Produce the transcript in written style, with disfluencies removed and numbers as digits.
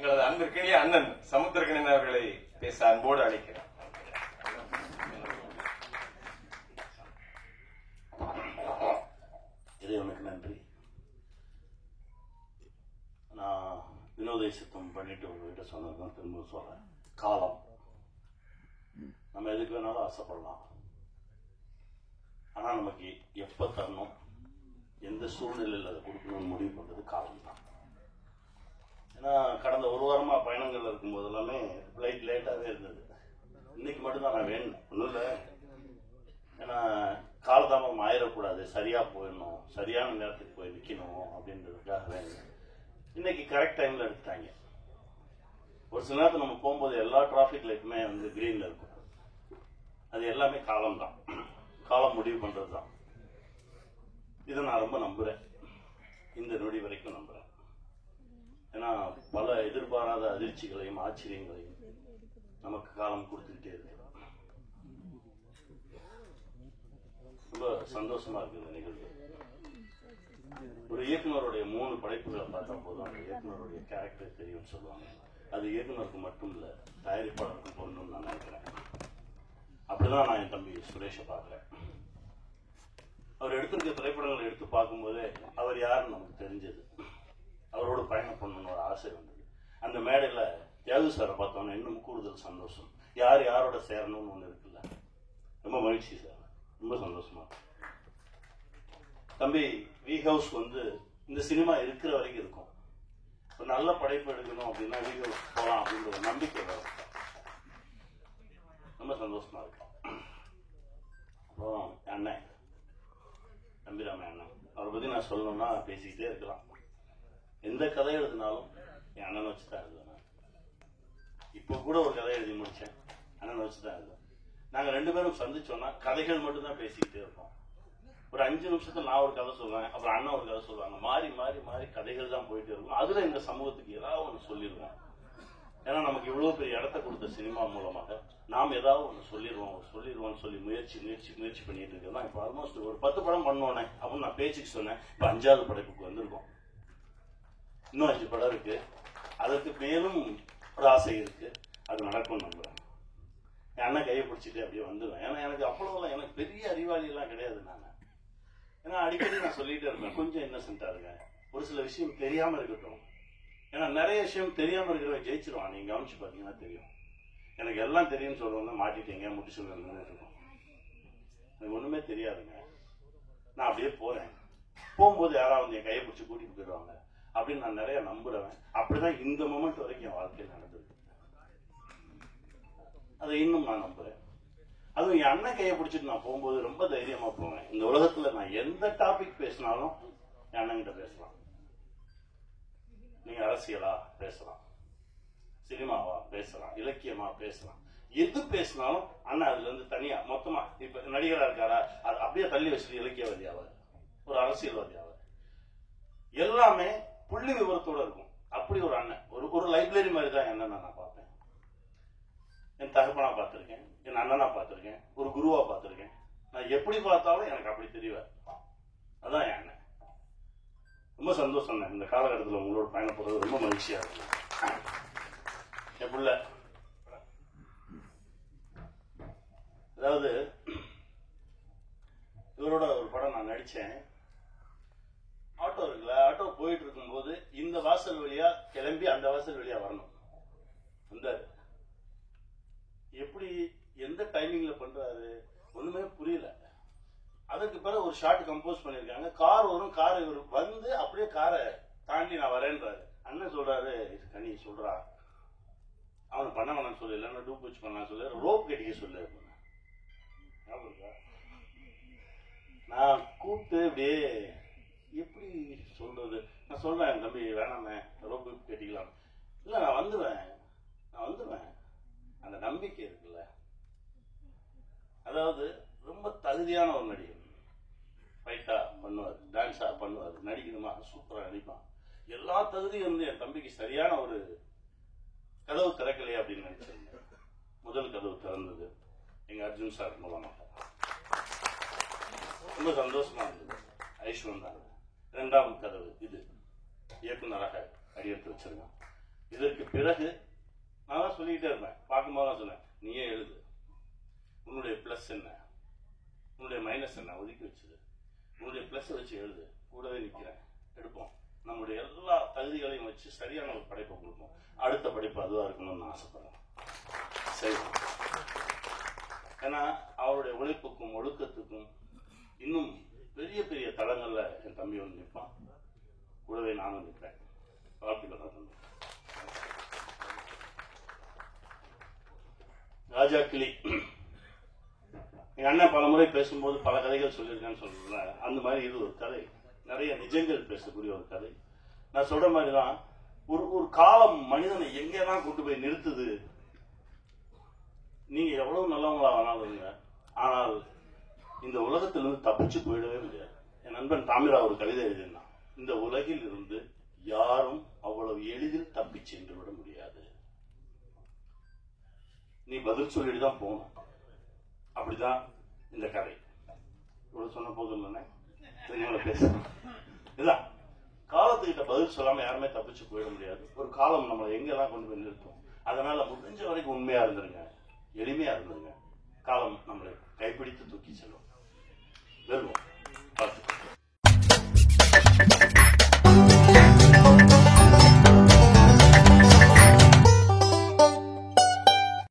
எங்களது அன்பிற்கினிய அண்ணன் சமுத்திரக்கணன் அவர்களை பேச அன்போடு அழைக்கிறேன். இறைவனுக்கு நன்றி. நான் வினோத சித்தம் பண்ணிட்டு உங்ககிட்ட சொன்னதுதான் திரும்ப சொல்றேன். காலம் நம்ம எதுக்கு வேணாலும் ஆசைப்படலாம். ஆனா நமக்கு எப்ப தரணும், எந்த சூழ்நிலையில் அதை கொடுக்கணும்னு முடிவு பண்றது காலம் தான். ஏன்னா கடந்த ஒரு வாரமா பயணங்கள் இருக்கும்போது எல்லாமே ஃப்ளைட் லேட்டாவே இருந்தது. இன்னைக்கு மட்டும்தான் நான் வேணும் ஒன்றும் இல்லை. ஏன்னா காலதாமதம் ஆயிடக்கூடாது, சரியா போயிடணும், சரியான நேரத்துக்கு போய் நிற்கணும் அப்படின்றதுக்காக வேணும். இன்னைக்கு கரெக்ட் டைம்ல எடுத்துட்டாங்க. ஒரு சில நேரத்தில் நம்ம போகும்போது எல்லா டிராஃபிக் லைட்டுமே வந்து கிரீன்ல இருக்கும். அது எல்லாமே காலம் தான், காலம் முடிவு பண்றது தான். இதை நான் ரொம்ப நம்புறேன், இந்த நொடி வரைக்கும் நம்புறேன். ஏன்னா பல எதிர்பாராத அதிர்ச்சிகளையும் ஆச்சரியங்களையும் நமக்கு காலம் கொடுத்துக்கிட்டே இருக்கு. ரொம்ப சந்தோஷமா இருக்கு இந்த நிகழ்வு. ஒரு இயக்குனருடைய 3 படைப்புகளை பார்த்தா போதும் அந்த இயக்குனருடைய கேரக்டர் தெரியும்னு சொல்லுவாங்க. அது இயக்குனருக்கு மட்டும் இல்ல, தயாரிப்பாளருக்கும் பொருந்தும்னு நான் நினைக்கிறேன். அப்படிதான் நான் என் தம்பி சுரேஷை பார்க்கிறேன். அவர் எடுத்திருக்க திரைப்படங்களை எடுத்து பார்க்கும்போதே அவர் யாருன்னு நமக்கு தெரிஞ்சது. அவரோட பயணம் பண்ணணும்னு ஒரு ஆசை வந்தது. அந்த மேடையில தியாகு சாரை பார்த்தோன்னா இன்னும் கூடுதல் சந்தோஷம். யார் யாரோட சேரணும்னு ஒண்ணு இருக்குல்ல, ரொம்ப மகிழ்ச்சி சார், ரொம்ப சந்தோஷமா. தம்பி வி ஹவுஸ் வந்து இந்த சினிமா இருக்கிற வரைக்கும் இருக்கும். ஒரு நல்ல படைப்பு எடுக்கணும் அப்படின்னா வி ஹவுஸ் போகலாம் அப்படின்ற ஒரு நம்பிக்கை வரும். ரொம்ப சந்தோஷமா இருக்கும். அப்புறம் அண்ணன் தம்பிராம அண்ணன், அவரை பத்தி நான் சொல்லணும்னா பேசிக்கிட்டே இருக்கலாம். எந்த கதை எழுதினாலும் என் அண்ணனை வச்சுதான் எழுதுவேன். இப்போ கூட ஒரு கதை எழுதி முடிச்சேன், அண்ணனை வச்சுதான் எழுதுவேன். நாங்க 2 பேரும் சந்திச்சோம்னா கதைகள் மட்டும் தான் பேசிக்கிட்டே இருப்போம். ஒரு 5 நிமிஷத்துல நான் ஒரு கதை சொல்லுவேன், அப்புறம் அண்ணன் ஒரு கதை சொல்லுவாங்க. மாறி மாறி மாறி கதைகள் தான் போயிட்டு இருக்கும். அதுல இந்த சமூகத்துக்கு ஏதாவது ஒன்று சொல்லிடுவோம். ஏன்னா நமக்கு இவ்வளவு பெரிய இடத்த கொடுத்த சினிமா மூலமாக நாம் ஏதாவது ஒன்று சொல்லிடுவோம்னு சொல்லி முயற்சி பண்ணிட்டு இருக்கோம். இப்போ ஆல்மோஸ்ட் ஒரு 10 படம் பண்ணோன்னே அப்படின்னு நான் பேச்சுக்கு சொன்னேன். இப்போ 5வது படைப்புக்கு வந்திருக்கோம். இன்னும் 5 படம் இருக்கு. அதற்கு மேலும் ஒரு ஆசை இருக்கு. அது நடக்கும் நம்புறேன். என் அண்ணன் கையை பிடிச்சிட்டு அப்படியே வந்துடுவேன். ஏன்னா எனக்கு அவ்வளவுலாம் எனக்கு பெரிய அறிவாளி எல்லாம் கிடையாது. நான் ஏன்னா அடிக்கடி நான் சொல்லிட்டே இருப்பேன், கொஞ்சம் இன்னசென்ட்டா இருக்கேன், ஒரு சில விஷயம் தெரியாம இருக்கட்டும். ஏன்னா நிறைய விஷயம் தெரியாம இருக்கிறவ ஜெயிச்சிருவான். நீங்க கவனிச்சு பாத்தீங்கன்னா தெரியும். எனக்கு எல்லாம் தெரியும்னு சொல்றவங்க மாட்டிட்டீங்க, முட்டி சொல்லுங்க இருக்கும். எனக்கு ஒண்ணுமே தெரியாதுங்க. நான் அப்படியே போறேன். போகும்போது யாராவது என் கையை பிடிச்சி கூட்டிட்டு போயிடுவாங்க அப்படின்னு நான் நிறைய நம்புறேன். அப்படிதான் இந்த மொமெண்ட் வரைக்கும் என் வாழ்க்கையில் நடந்திருக்கு. அதை இன்னும் நான் நம்புறேன். அதுவும் என் அண்ணன் கையை பிடிச்சிட்டு நான் போகும்போது ரொம்ப தைரியமா போவேன். இந்த உலகத்துல நான் எந்த டாபிக் பேசினாலும் என் அண்ணன் கிட்ட பேசலாம். நீங்க அரசியலா பேசலாம், சினிமாவா பேசலாம், இலக்கியமா பேசலாம், எது பேசினாலும் அண்ணன் அதுல இருந்து தனியா மொத்தமா இப்ப நடிகரா இருக்காரா அது அப்படியே தள்ளி வச்சுட்டு இலக்கியவாதியாவர், ஒரு அரசியல்வாதியாவர், எல்லாமே புள்ளி விவரத்தோட இருக்கும். அப்படி ஒரு அண்ணன், ஒரு லைப்ரரி மாதிரி தான் என்ன நான் பார்ப்பேன். என் தகப்பனா பார்த்திருக்கேன், என் அண்ணனா பார்த்திருக்கேன், ஒரு குருவா பார்த்திருக்கேன். நான் எப்படி பார்த்தாலும் எனக்கு அப்படி தெரியவார். அதான் என் அண்ணன். ரொம்ப சந்தோஷம். இந்த காலகட்டத்தில் உங்களோட பயணப்படுறது ரொம்ப மகிழ்ச்சியா இருக்கு. என் பிள்ளை அதாவது இவரோட ஒரு படம் நான் நடிச்சேன். ஆட்டோ இருக்குல்ல, ஆட்டோ போயிட்டு இருக்கும் போது இந்த வாசல் வழியா கிளம்பி அந்த வாசல் வழியா வரணும். அந்த எப்படி எந்த டைமிங்ல பண்றாரு ஒண்ணுமே புரியல. அதுக்கு பிறகு ஒரு ஷார்ட் கம்போஸ் பண்ணிருக்காங்க. கார் வரும், கார் இவர் வந்து அப்படியே காரை தாண்டி நான் வரேன்றாரு. அண்ணன் சொல்றாரு, கனி சொல்றா அவனை பண்ண வேணாம்னு சொல்லு, இல்லைன்னா டூப் வச்சு பண்ணலாம் சொல்லு, ரோப் கட்டிக்க சொல்லு. நான் கூப்பிட்டு அப்படியே எப்படி சொல்றது, நான் சொல்றேன் என் தம்பி வேணாமே ரோப்பு கட்டிக்கலாம். இல்ல நான் வந்துடுவேன். அந்த நம்பிக்கை இருக்குல்ல, அதாவது ரொம்ப தகுதியான ஒரு நடிகர். ஃபைட்டா பண்ணுவார், டான்ஸா பண்ணுவார், நடிக்கணுமா சூப்பரா நடிப்பான். எல்லா தகுதியும் வந்து என் தம்பிக்கு சரியான ஒரு கதவு திறக்கலையே அப்படின்னு நினைச்சிருந்தேன். முதல் கதவு திறந்தது எங்க அர்ஜுன் சார் மூலமாக. ரொம்ப சந்தோஷமா இருந்தது. ஐஸ்வன் தான் 2வது கதவு. இது இயக்குனராக அடியெடுத்து வச்சிருக்கேன். இதற்கு பிறகு நான் தான் சொல்லிக்கிட்டே இருப்பேன். பார்க்கும்போது தான் சொன்னேன், நீயே எழுது, உன்னுடைய பிளஸ் என்ன, உன்னுடைய மைனஸ் என்ன ஒதுக்கி வச்சுது, உன்னுடைய பிளஸ் வச்சு எழுது, கூடவே நிற்கிறேன், எடுப்போம், நம்முடைய எல்லா தகுதிகளையும் வச்சு சரியான ஒரு படைப்பை கொடுப்போம். அடுத்த படைப்பு அதுவாக இருக்கணும்னு நான் ஆசைப்படுறேன். சரி, ஏன்னா அவருடைய உழைப்புக்கும் ஒழுக்கத்துக்கும் இன்னும் பெரிய பெரிய தளங்கள்ல என் தம்பி வந்து நிற்பான், கூடவே நானும் நிற்பேன். வாழ்த்துக்கள் தம்பி. ராஜா கிளி எங்க அண்ணன் பல முறை பேசும்போது பல கதைகள் சொல்லியிருக்கேன்னு சொல்றேன். அந்த மாதிரி இது ஒரு கதை, நிறைய நிஜங்கள் பேசக்கூடிய ஒரு கதை. நான் சொல்ற மாதிரிதான் ஒரு காலம் மனிதனை எங்கேதான் கொண்டு போய் நிறுத்துது. நீங்க எவ்வளவு நல்லவங்களா வேணாலும், ஆனால் இந்த உலகத்திலிருந்து தப்பிச்சு போயிடவே முடியாது. என் நண்பன் தாமிரா ஒரு கவிதை எழுதினான், இந்த உலகில் இருந்து யாரும் அவ்வளவு எளிதில் தப்பி சென்று விட முடியாது. நீ பதில் சொல்லிட்டு தான் போகணும். அப்படிதான் இந்த கதை. இவ்வளவு சொன்ன போதும் இல்லைன்னா பேசணும். இதுதான் காலத்துக்கிட்ட பதில் சொல்லாம யாருமே தப்பிச்சு போயிட முடியாது. ஒரு காலம் நம்மளை எங்கெல்லாம் கொண்டு போய் நிறுத்தும். அதனால முடிஞ்ச வரைக்கும் உண்மையா இருந்துருங்க, எளிமையா இருந்துருங்க. காலம் நம்மளை கைப்பிடித்து தூக்கி செல்லும். வெல்வோம்.